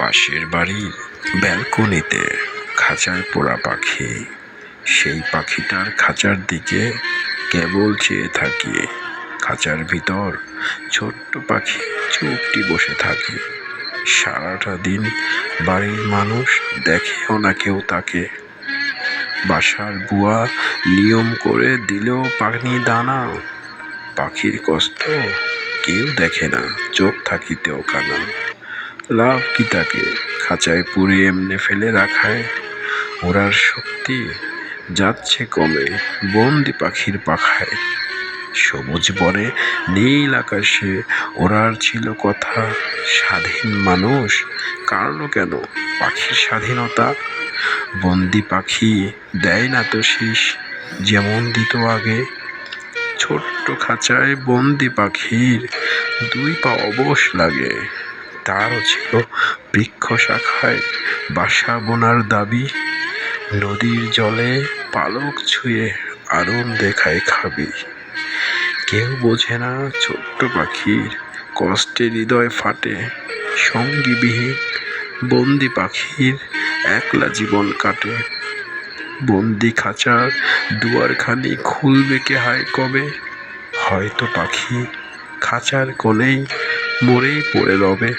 পাশের বাড়ির ব্যালকনিতে খাঁচায় পোড়া পাখি। সেই পাখিটার খাঁচার দিকে কেবল চেয়ে থাকি। খাঁচার ভিতর ছোট্ট পাখি চুপটি বসে থাকে। সারাটা দিন বাড়ির মানুষ দেখেও না কেউ তাকে। বাসার বুয়া নিয়ম করে দিলেও পানি দানা। পাখির কষ্ট কেউ দেখে না, চোখ থাকিতেও কানা। লাভ কি তাকে খাঁচায় পুরে এমনে ফেলে রাখায়? ওড়ার শক্তি যাচ্ছে কমে বন্দি পাখির পাখায়। সবুজ বনে নীল আকাশে ওড়ার ছিল কথা। স্বাধীন মানুষ কারলো কেন পাখির স্বাধীনতা? বন্দি পাখি দেয় না তো শীষ যেমন দিত আগে। ছোট্ট খাঁচায় বন্দি পাখির দুই পা অবশ লাগে। তারও ছিল বৃক্ষ শাখায় বাসা বোনার দাবি। নদীর জলে পালক ছুঁয়ে আরম দেখায় খাবি। কেউ বোঝে না ছোট্ট পাখির কষ্টে হৃদয় ফাটে। সঙ্গীবিহীন বন্দি পাখির একলা জীবন কাটে। বন্দি খাঁচার দুয়ারখানি খুলবে কে হায় কবে? হয়তো পাখি খাঁচার কোণেই মরেই পড়ে রবে।